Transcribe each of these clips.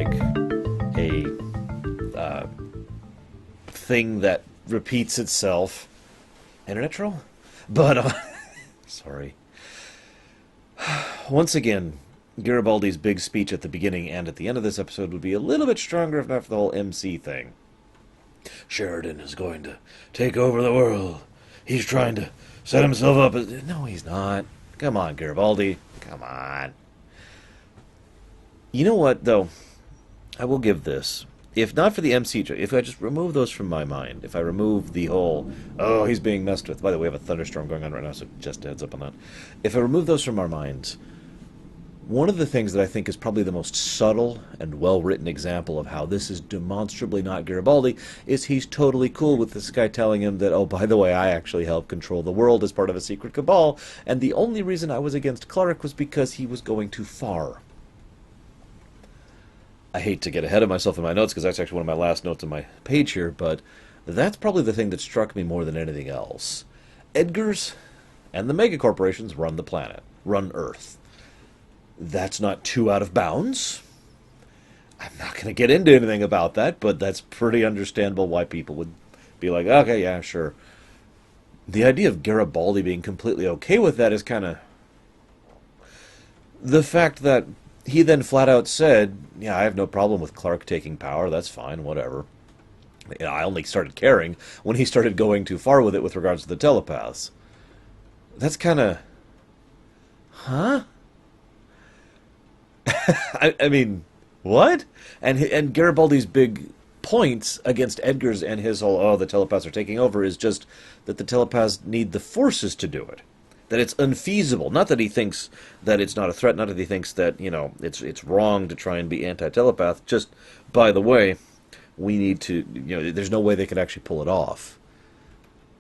like a thing that repeats itself. Internet troll? But, sorry. Once again, Garibaldi's big speech at the beginning and at the end of this episode would be a little bit stronger if not for the whole MC thing. Sheridan is going to take over the world. He's trying to set himself up as... No, he's not. Come on, Garibaldi. Come on. You know what, though? I will give this. If not for the MC, if I just remove those from my mind, if I remove the whole, oh, he's being messed with. By the way, we have a thunderstorm going on right now, so just a heads up on that. If I remove those from our minds, one of the things that I think is probably the most subtle and well-written example of how this is demonstrably not Garibaldi is he's totally cool with this guy telling him that, oh, by the way, I actually helped control the world as part of a secret cabal, and the only reason I was against Clark was because he was going too far. I hate to get ahead of myself in my notes because that's actually one of my last notes on my page here, but that's probably the thing that struck me more than anything else. Edgar's and the megacorporations run the planet, run Earth. That's not too out of bounds. I'm not going to get into anything about that, but that's pretty understandable why people would be like, okay, yeah, sure. The idea of Garibaldi being completely okay with that is kind of... The fact that he then flat out said, yeah, I have no problem with Clark taking power, that's fine, whatever. You know, I only started caring when he started going too far with it with regards to the telepaths. That's kind of... Huh? I mean, what? And Garibaldi's big points against Edgar's and his whole, oh, the telepaths are taking over, is just that the telepaths need the forces to do it. That it's unfeasible. Not that he thinks that it's not a threat, not that he thinks that, you know, it's wrong to try and be anti-telepath, just, by the way, we need to, you know, there's no way they could actually pull it off.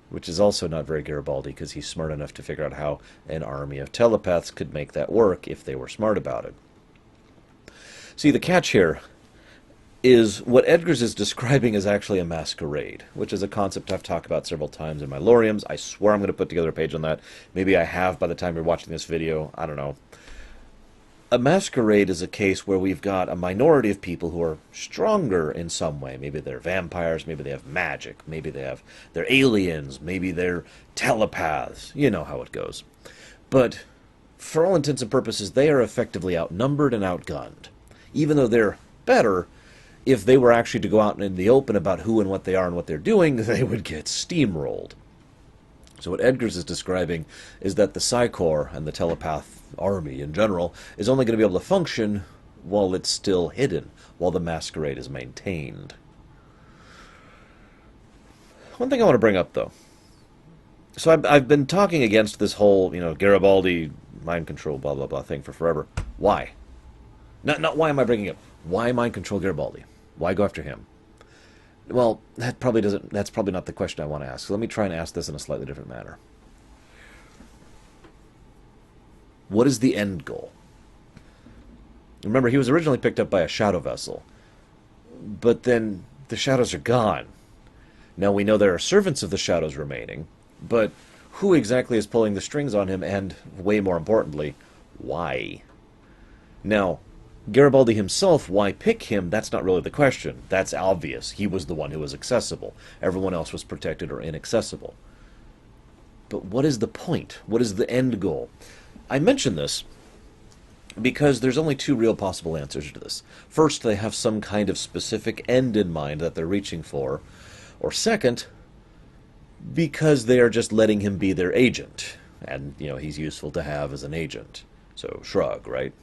Which is also not very Garibaldi, because he's smart enough to figure out how an army of telepaths could make that work if they were smart about it. See, the catch here is what Edgar's is describing is actually a masquerade, which is a concept I've talked about several times in my Loriums. I swear I'm going to put together a page on that. Maybe I have by the time you're watching this video. I don't know. A masquerade is a case where we've got a minority of people who are stronger in some way. Maybe they're vampires, maybe they have magic, maybe they're aliens, maybe they're telepaths. You know how it goes. But for all intents and purposes, they are effectively outnumbered and outgunned. Even though they're better, if they were actually to go out in the open about who and what they are and what they're doing, they would get steamrolled. So what Edgar's is describing is that the Psy-Corps and the telepath army in general is only going to be able to function while it's still hidden, while the masquerade is maintained. One thing I want to bring up, though. So I've been talking against this whole, you know, Garibaldi, mind control, blah, blah, blah thing for forever. Why? Not why am I bringing it up. Why mind control Garibaldi? Why go after him? Well, that's probably not the question I want to ask. So let me try and ask this in a slightly different manner. What is the end goal? Remember, he was originally picked up by a shadow vessel. But then the shadows are gone. Now we know there are servants of the shadows remaining, but who exactly is pulling the strings on him, and, way more importantly, why? Now, Garibaldi himself, why pick him? That's not really the question. That's obvious. He was the one who was accessible. Everyone else was protected or inaccessible. But what is the point? What is the end goal? I mention this because there's only two real possible answers to this. First, they have some kind of specific end in mind that they're reaching for. Or second, because they are just letting him be their agent. And, you know, he's useful to have as an agent. So, shrug, right?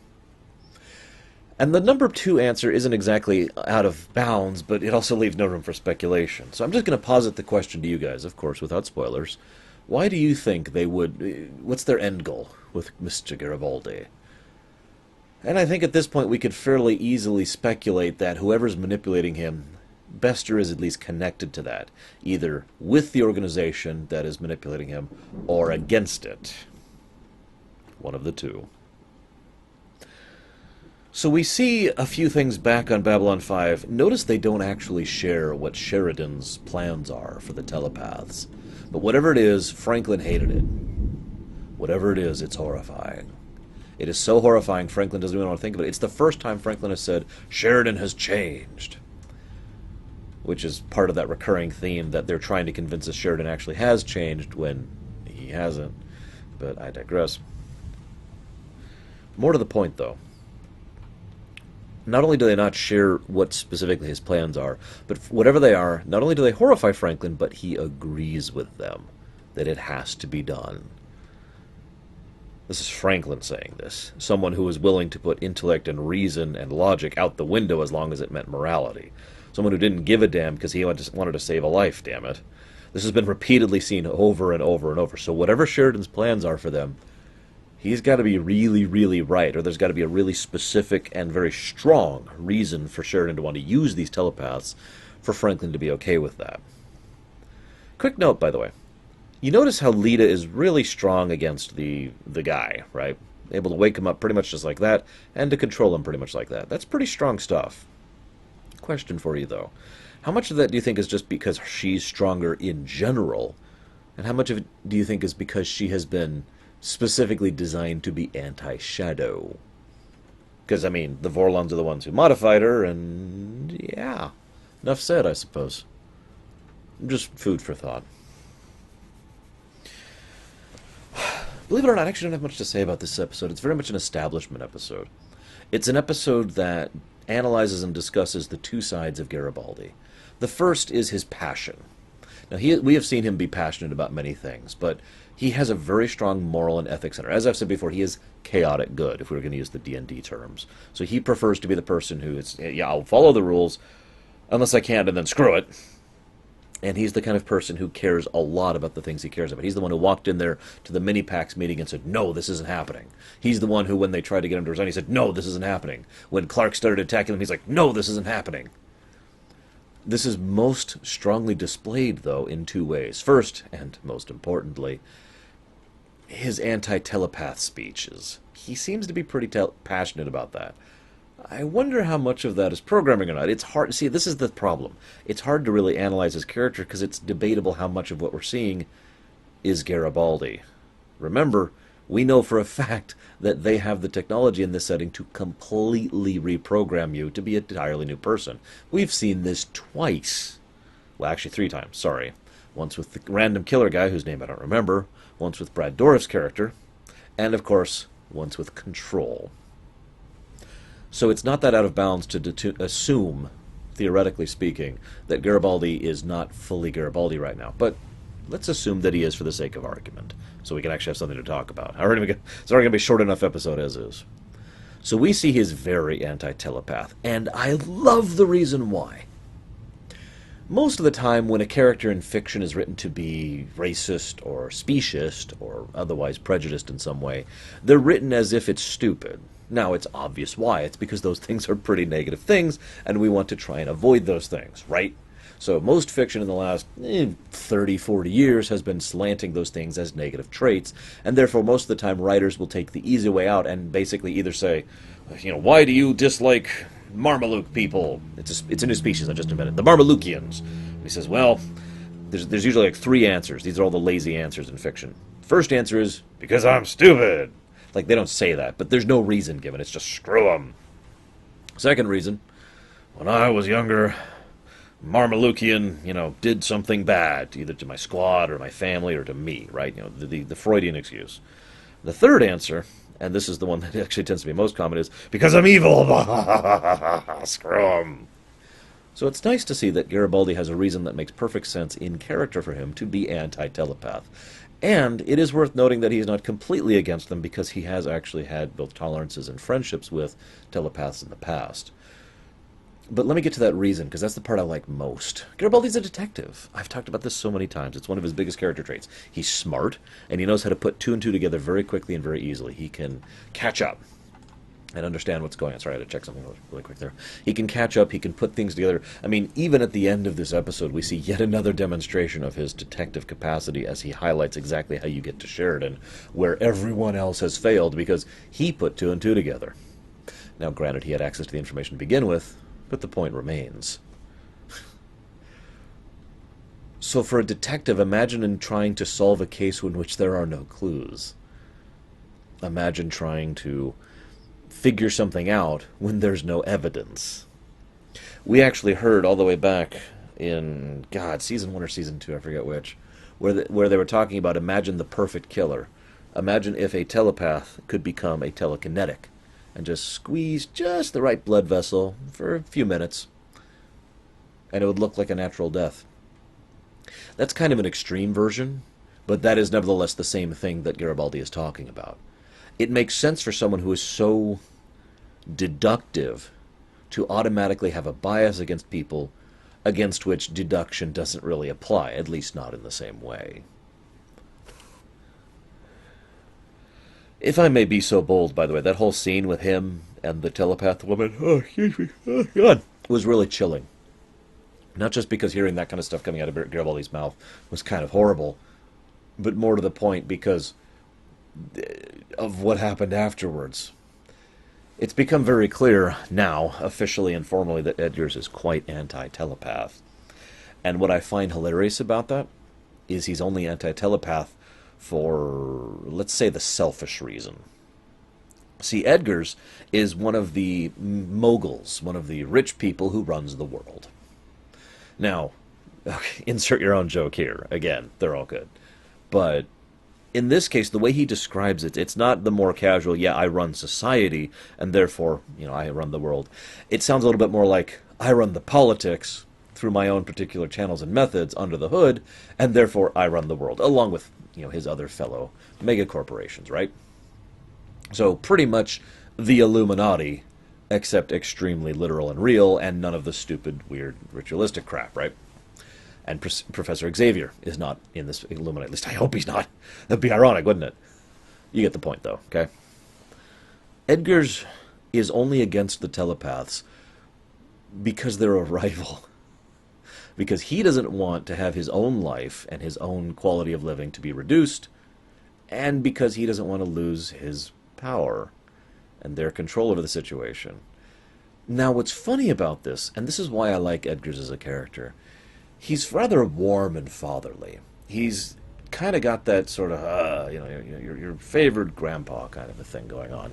And the number two answer isn't exactly out of bounds, but it also leaves no room for speculation. So I'm just going to posit the question to you guys, of course, without spoilers. Why do you think they would... What's their end goal with Mr. Garibaldi? And I think at this point we could fairly easily speculate that whoever's manipulating him, Bester is at least connected to that, either with the organization that is manipulating him or against it. One of the two. So we see a few things back on Babylon 5. Notice they don't actually share what Sheridan's plans are for the telepaths. But whatever it is, Franklin hated it. Whatever it is, it's horrifying. It is so horrifying, Franklin doesn't even want to think of it. It's the first time Franklin has said, Sheridan has changed. Which is part of that recurring theme that they're trying to convince us Sheridan actually has changed when he hasn't. But I digress. More to the point, though. Not only do they not share what specifically his plans are, but whatever they are, not only do they horrify Franklin, but he agrees with them that it has to be done. This is Franklin saying this, someone who was willing to put intellect and reason and logic out the window as long as it meant morality. Someone who didn't give a damn because he wanted to save a life, damn it. This has been repeatedly seen over and over and over. So whatever Sheridan's plans are for them, he's got to be really, really right, or there's got to be a really specific and very strong reason for Sheridan to want to use these telepaths for Franklin to be okay with that. Quick note, by the way. You notice how Lita is really strong against the guy, right? Able to wake him up pretty much just like that, and to control him pretty much like that. That's pretty strong stuff. Question for you, though. How much of that do you think is just because she's stronger in general, and how much of it do you think is because she has been specifically designed to be anti-Shadow? Because, I mean, the Vorlons are the ones who modified her, and yeah, enough said, I suppose. Just food for thought. Believe it or not, I actually don't have much to say about this episode. It's very much an establishment episode. It's an episode that analyzes and discusses the two sides of Garibaldi. The first is his passion. Now, we have seen him be passionate about many things, but he has a very strong moral and ethics center. As I've said before, he is chaotic good, if we were going to use the D&D terms. So he prefers to be the person who is, yeah, I'll follow the rules, unless I can't, and then screw it. And he's the kind of person who cares a lot about the things he cares about. He's the one who walked in there to the mini-PAX meeting and said, no, this isn't happening. He's the one who, when they tried to get him to resign, he said, no, this isn't happening. When Clark started attacking him, he's like, no, this isn't happening. This is most strongly displayed, though, in two ways. First, and most importantly, his anti-telepath speeches. He seems to be pretty passionate about that. I wonder how much of that is programming or not. It's hard. See, this is the problem. It's hard to really analyze his character because it's debatable how much of what we're seeing is Garibaldi. Remember, we know for a fact that they have the technology in this setting to completely reprogram you to be an entirely new person. We've seen this twice. Well, actually 3 times, sorry. Once with the random killer guy, whose name I don't remember, once with Brad Dourif's character, and, of course, once with Control. So it's not that out of bounds to assume, theoretically speaking, that Garibaldi is not fully Garibaldi right now. But let's assume that he is for the sake of argument, so we can actually have something to talk about. It's already going to be a short enough episode as is. So we see he's very anti-telepath, and I love the reason why. Most of the time when a character in fiction is written to be racist or speciest or otherwise prejudiced in some way, they're written as if it's stupid. Now, it's obvious why. It's because those things are pretty negative things, and we want to try and avoid those things, right? So most fiction in the last 30, 40 years has been slanting those things as negative traits, and therefore most of the time writers will take the easy way out and basically either say, why do you dislike Marmaluke people? It's a new species I just invented, the Marmalukians. And he says, well, there's usually like 3 answers. These are all the lazy answers in fiction. First answer is, because I'm stupid. Like, they don't say that, but there's no reason given. It's just screw them. Second reason, when I was younger, Marmalukian, did something bad, either to my squad or my family or to me, right? The Freudian excuse. The third answer, and this is the one that actually tends to be most common, is, because I'm evil. Screw them. So it's nice to see that Garibaldi has a reason that makes perfect sense in character for him to be anti-telepath. And it is worth noting that he's not completely against them because he has actually had both tolerances and friendships with telepaths in the past. But let me get to that reason, because that's the part I like most. Garibaldi's a detective. I've talked about this so many times. It's one of his biggest character traits. He's smart, and he knows how to put 2 and 2 together very quickly and very easily. He can catch up and understand what's going on. Sorry, I had to check something really quick there. He can catch up, he can put things together. I mean, even at the end of this episode, we see yet another demonstration of his detective capacity as he highlights exactly how you get to Sheridan, where everyone else has failed because he put 2 and 2 together. Now, granted, he had access to the information to begin with, but the point remains. So for a detective, imagine trying to solve a case in which there are no clues. Imagine trying to figure something out when there's no evidence. We actually heard all the way back in, God, season 1 or season 2, I forget which, where they were talking about imagine the perfect killer. Imagine if a telepath could become a telekinetic and just squeeze just the right blood vessel for a few minutes, and it would look like a natural death. That's kind of an extreme version, but that is nevertheless the same thing that Garibaldi is talking about. It makes sense for someone who is so deductive to automatically have a bias against people against which deduction doesn't really apply, at least not in the same way. If I may be so bold, by the way, that whole scene with him and the telepath woman, oh, excuse me, oh, God, was really chilling. Not just because hearing that kind of stuff coming out of Garibaldi's mouth was kind of horrible, but more to the point because of what happened afterwards. It's become very clear now, officially and formally, that Edgars is quite anti-telepath. And what I find hilarious about that is he's only anti-telepath for, let's say, the selfish reason. See, Edgars is one of the moguls, one of the rich people who runs the world. Now, okay, insert your own joke here. Again, they're all good. But in this case, the way he describes it, it's not the more casual, yeah, I run society, and therefore, I run the world. It sounds a little bit more like, I run the politics through my own particular channels and methods under the hood, and therefore I run the world, along with, his other fellow megacorporations, right? So pretty much the Illuminati, except extremely literal and real, and none of the stupid, weird, ritualistic crap, right? And Professor Xavier is not in this Illuminati. At least I hope he's not. That'd be ironic, wouldn't it? You get the point, though, okay? Edgars is only against the telepaths because they're a rival. Because he doesn't want to have his own life and his own quality of living to be reduced, and because he doesn't want to lose his power and their control over the situation. Now, what's funny about this, and this is why I like Edgars as a character, he's rather warm and fatherly. He's kind of got that sort of, your favored grandpa kind of a thing going on.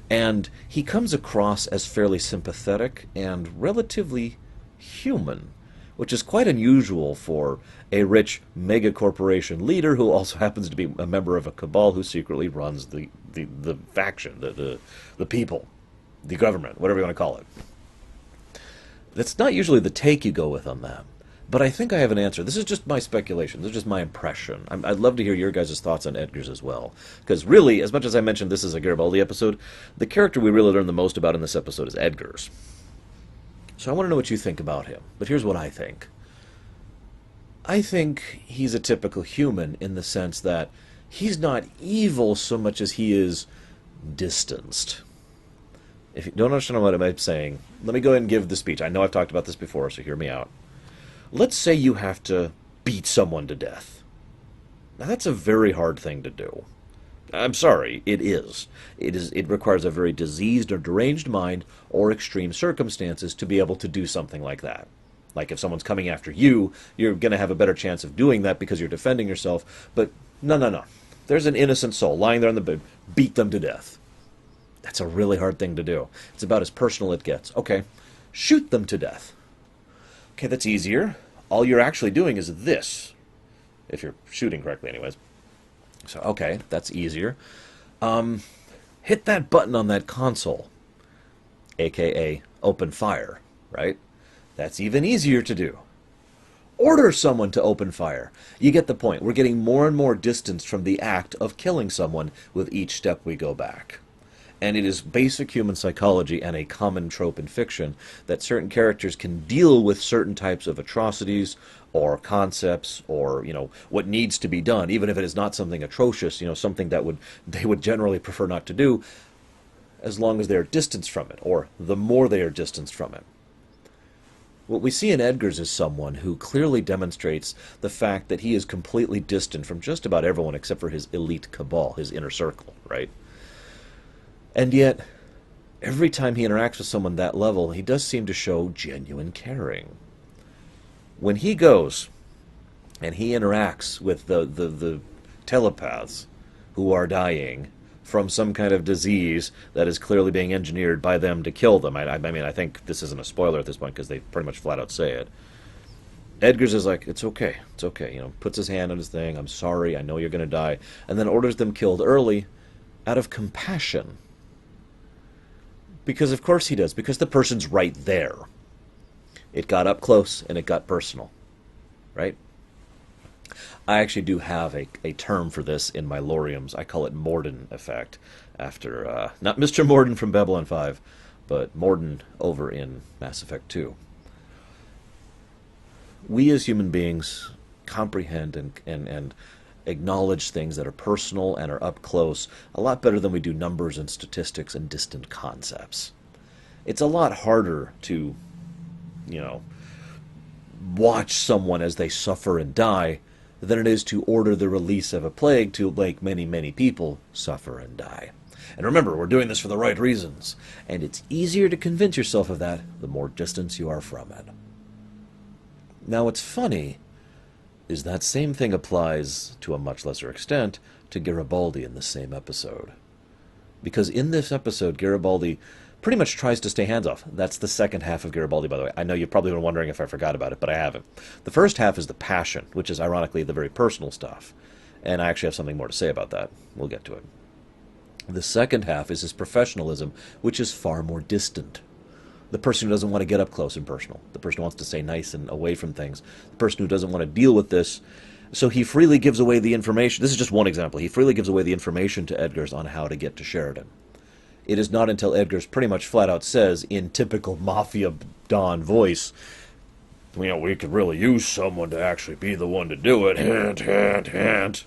And he comes across as fairly sympathetic and relatively human, which is quite unusual for a rich megacorporation leader who also happens to be a member of a cabal who secretly runs the faction, the people, the government, whatever you want to call it. That's not usually the take you go with on that. But I think I have an answer. This is just my speculation. This is just my impression. I'd love to hear your guys' thoughts on Edgars as well. Because really, as much as I mentioned this is a Garibaldi episode, the character we really learn the most about in this episode is Edgars. So I want to know what you think about him. But here's what I think. I think he's a typical human in the sense that he's not evil so much as he is distanced. If you don't understand what I'm saying, let me go ahead and give the speech. I know I've talked about this before, so hear me out. Let's say you have to beat someone to death. Now, that's a very hard thing to do. I'm sorry, it is. It requires a very diseased or deranged mind or extreme circumstances to be able to do something like that. Like if someone's coming after you, you're going to have a better chance of doing that because you're defending yourself. But no. There's an innocent soul lying there on the bed. Beat them to death. That's a really hard thing to do. It's about as personal as it gets. Okay, shoot them to death. Okay, that's easier. All you're actually doing is this. If you're shooting correctly, anyways. So, okay, that's easier. Hit that button on that console, a.k.a. open fire, right? That's even easier to do. Order someone to open fire. You get the point. We're getting more and more distanced from the act of killing someone with each step we go back. And it is basic human psychology and a common trope in fiction that certain characters can deal with certain types of atrocities or concepts or, what needs to be done, even if it is not something atrocious, something that they would generally prefer not to do, as long as they are distanced from it, or the more they are distanced from it. What we see in Edgars is someone who clearly demonstrates the fact that he is completely distant from just about everyone except for his elite cabal, his inner circle, right? And yet, every time he interacts with someone that level, he does seem to show genuine caring. When he goes and he interacts with the telepaths who are dying from some kind of disease that is clearly being engineered by them to kill them. I mean, I think this isn't a spoiler at this point because they pretty much flat out say it. Edgar's is like, it's okay, puts his hand on his thing, I'm sorry, I know you're going to die, and then orders them killed early out of compassion. Because of course he does, because the person's right there. It got up close and it got personal, right? I actually do have a term for this in my loriums. I call it Morden effect, after, not Mr. Morden from Babylon 5, but Morden over in Mass Effect 2. We as human beings comprehend and acknowledge things that are personal and are up close a lot better than we do numbers and statistics and distant concepts. It's a lot harder to, watch someone as they suffer and die than it is to order the release of a plague to make many, many people suffer and die. And remember, we're doing this for the right reasons. And it's easier to convince yourself of that the more distance you are from it. Now, what's funny is that same thing applies, to a much lesser extent, to Garibaldi in the same episode. Because in this episode, Garibaldi pretty much tries to stay hands-off. That's the second half of Garibaldi, by the way. I know you've probably been wondering if I forgot about it, but I haven't. The first half is the passion, which is ironically the very personal stuff. And I actually have something more to say about that. We'll get to it. The second half is his professionalism, which is far more distant. The person who doesn't want to get up close and personal. The person who wants to stay nice and away from things. The person who doesn't want to deal with this. So he freely gives away the information. This is just one example. He freely gives away the information to Edgar's on how to get to Sheridan. It is not until Edgar's pretty much flat out says, in typical Mafia Don voice, we could really use someone to actually be the one to do it. Hint, hint, hint.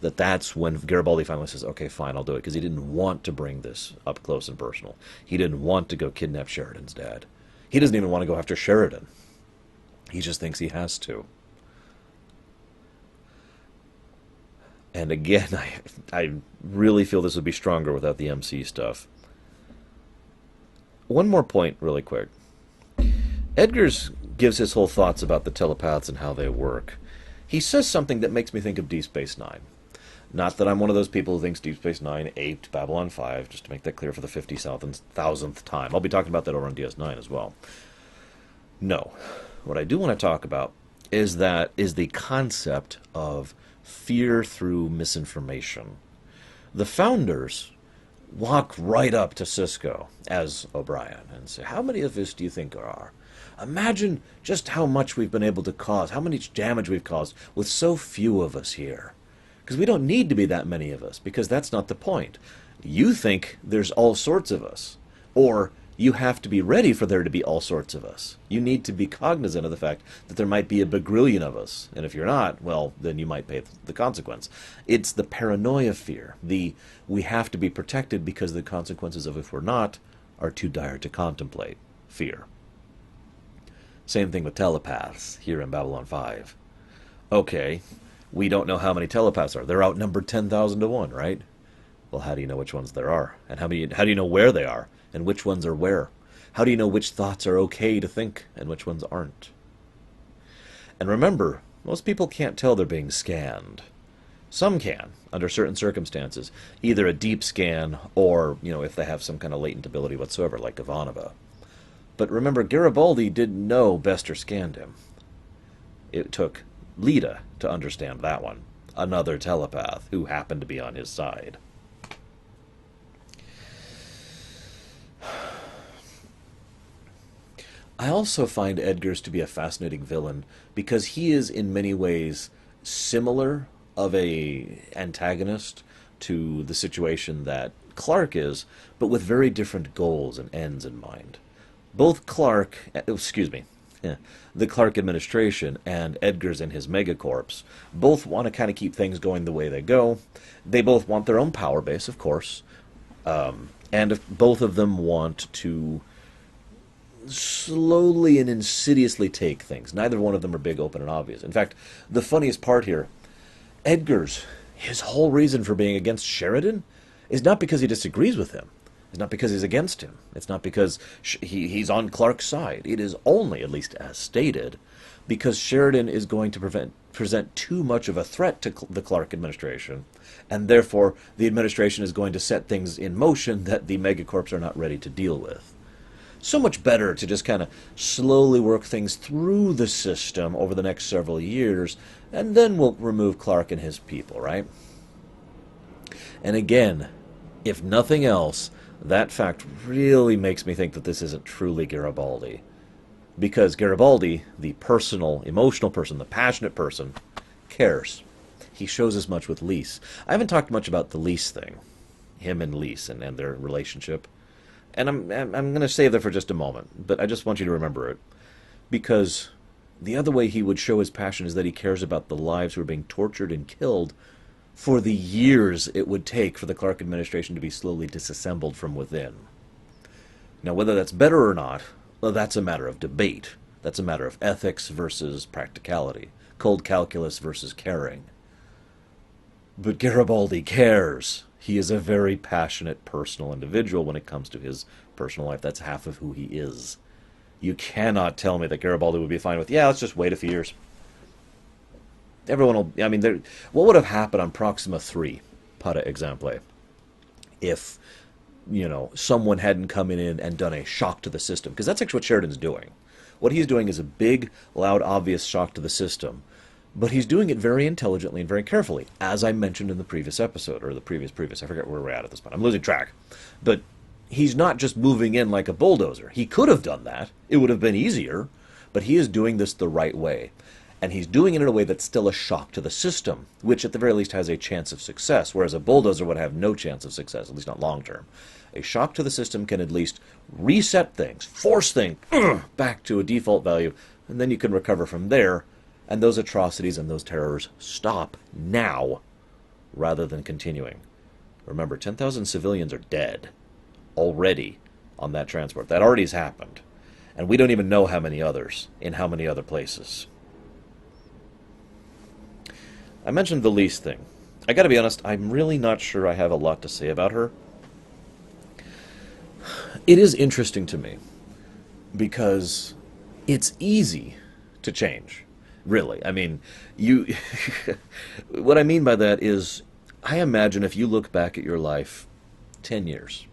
That's when Garibaldi finally says, okay, fine, I'll do it. Because he didn't want to bring this up close and personal. He didn't want to go kidnap Sheridan's dad. He doesn't even want to go after Sheridan. He just thinks he has to. And again, I really feel this would be stronger without the MC stuff. One more point really quick. Edgar's gives his whole thoughts about the telepaths and how they work. He says something that makes me think of Deep Space Nine. Not that I'm one of those people who thinks Deep Space Nine aped Babylon 5, just to make that clear for the 50,000th time. I'll be talking about that over on DS9 as well. No. What I do want to talk about is the concept of fear through misinformation. The founders walk right up to Cisco as O'Brien and say, how many of us do you think there are? Imagine just how much we've been able to cause, how much damage we've caused with so few of us here. Because we don't need to be that many of us, because that's not the point. You think there's all sorts of us, or you have to be ready for there to be all sorts of us. You need to be cognizant of the fact that there might be a bagrillion of us, and if you're not, well, then you might pay the consequence. It's the paranoia fear, we have to be protected because the consequences of if we're not are too dire to contemplate fear. Same thing with telepaths here in Babylon 5. Okay, we don't know how many telepaths are. They're outnumbered 10,000 to 1, right? Well, how do you know which ones there are? And how do you know where they are? And which ones are where? How do you know which thoughts are okay to think and which ones aren't? And remember, most people can't tell they're being scanned. Some can, under certain circumstances. Either a deep scan or, if they have some kind of latent ability whatsoever, like Ivanova. But remember, Garibaldi didn't know Bester scanned him. It took Lita to understand that one. Another telepath who happened to be on his side. I also find Edgar's to be a fascinating villain because he is in many ways similar of a antagonist to the situation that Clark is, but with very different goals and ends in mind. Both the Clark administration and Edgar's and his megacorps both want to kind of keep things going the way they go. They both want their own power base, of course, and both of them want to slowly and insidiously take things. Neither one of them are big, open, and obvious. In fact, the funniest part here, his whole reason for being against Sheridan is not because he disagrees with him. It's not because he's against him. It's not because he's on Clark's side. It is only, at least as stated, because Sheridan is going to present too much of a threat to the Clark administration, and therefore the administration is going to set things in motion that the megacorps are not ready to deal with. So much better to just kind of slowly work things through the system over the next several years, and then we'll remove Clark and his people, right? And again, if nothing else, that fact really makes me think that this isn't truly Garibaldi. Because Garibaldi, the personal, emotional person, the passionate person, cares. He shows as much with Lise. I haven't talked much about the Lise thing, him and Lise and their relationship. And I'm going to save that for just a moment, but I just want you to remember it. Because the other way he would show his passion is that he cares about the lives who are being tortured and killed for the years it would take for the Clark administration to be slowly disassembled from within. Now, whether that's better or not, well, that's a matter of debate. That's a matter of ethics versus practicality, cold calculus versus caring. But Garibaldi cares. He is a very passionate, personal individual when it comes to his personal life. That's half of who he is. You cannot tell me that Garibaldi would be fine with, yeah, let's just wait a few years. Everyone will, I mean, what would have happened on Proxima 3, para exemple, if, someone hadn't come in and done a shock to the system? Because that's actually what Sheridan's doing. What he's doing is a big, loud, obvious shock to the system, but he's doing it very intelligently and very carefully, as I mentioned in the previous episode, or the previous, I forget where we're at this point. I'm losing track. But he's not just moving in like a bulldozer. He could have done that. It would have been easier, but he is doing this the right way. And he's doing it in a way that's still a shock to the system, which at the very least has a chance of success, whereas a bulldozer would have no chance of success, at least not long term. A shock to the system can at least reset things, force things back to a default value, and then you can recover from there, and those atrocities and those terrors stop now, rather than continuing. Remember, 10,000 civilians are dead already on that transport. That already has happened. And we don't even know how many others, in how many other places. I mentioned the Lise thing. I gotta be honest, I'm really not sure I have a lot to say about her. It is interesting to me, because it's easy to change, really. I mean, what I mean by that is, I imagine if you look back at your life 10 years,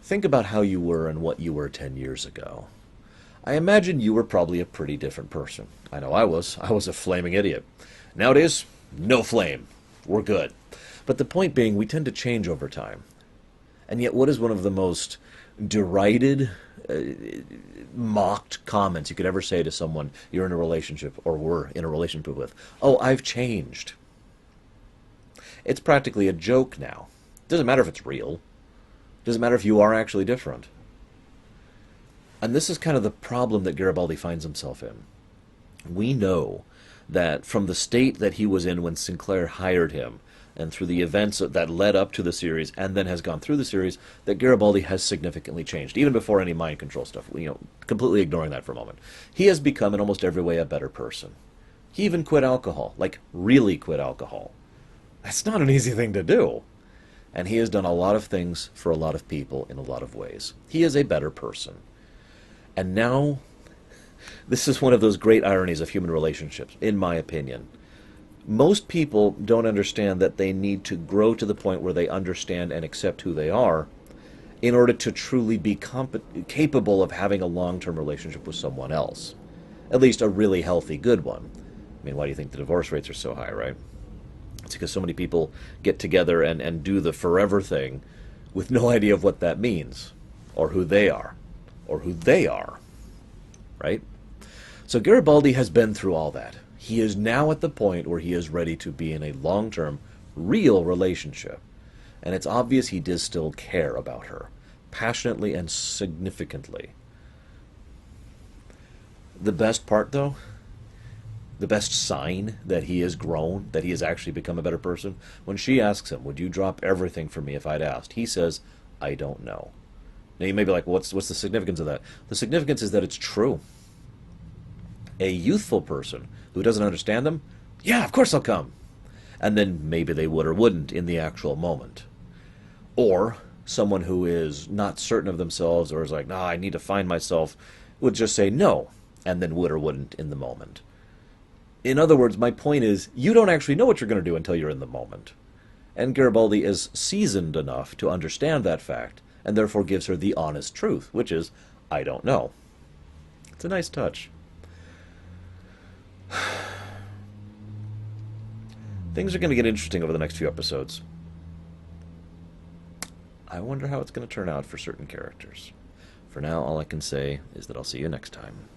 think about how you were and what you were 10 years ago. I imagine you were probably a pretty different person. I know I was. I was a flaming idiot. Nowadays, no flame. We're good. But the point being, we tend to change over time. And yet, what is one of the most derided, mocked comments you could ever say to someone you're in a relationship or were in a relationship with? Oh, I've changed. It's practically a joke now. It doesn't matter if it's real. It doesn't matter if you are actually different. And this is kind of the problem that Garibaldi finds himself in. We know that from the state that he was in when Sinclair hired him, and through the events that led up to the series, and then has gone through the series, that Garibaldi has significantly changed, even before any mind control stuff, completely ignoring that for a moment. He has become, in almost every way, a better person. He even quit alcohol, like really quit alcohol. That's not an easy thing to do. And he has done a lot of things for a lot of people in a lot of ways. He is a better person. And now, this is one of those great ironies of human relationships, in my opinion. Most people don't understand that they need to grow to the point where they understand and accept who they are in order to truly be capable of having a long-term relationship with someone else. At least a really healthy, good one. I mean, why do you think the divorce rates are so high, right? It's because so many people get together and do the forever thing with no idea of what that means, or who they are, right? So Garibaldi has been through all that. He is now at the point where he is ready to be in a long-term, real relationship. And it's obvious he does still care about her, passionately and significantly. The best part, though, the best sign that he has grown, that he has actually become a better person, when she asks him, would you drop everything for me if I'd asked? He says, I don't know. Now you may be like, what's the significance of that? The significance is that it's true. A youthful person who doesn't understand them, yeah, of course I'll come. And then maybe they would or wouldn't in the actual moment. Or someone who is not certain of themselves or is like, I need to find myself, would just say no. and then would or wouldn't in the moment. In other words, my point is, you don't actually know what you're going to do until you're in the moment. And Garibaldi is seasoned enough to understand that fact, and therefore gives her the honest truth, which is, I don't know. It's a nice touch. Things are going to get interesting over the next few episodes. I wonder how it's going to turn out for certain characters. For now, all I can say is that I'll see you next time.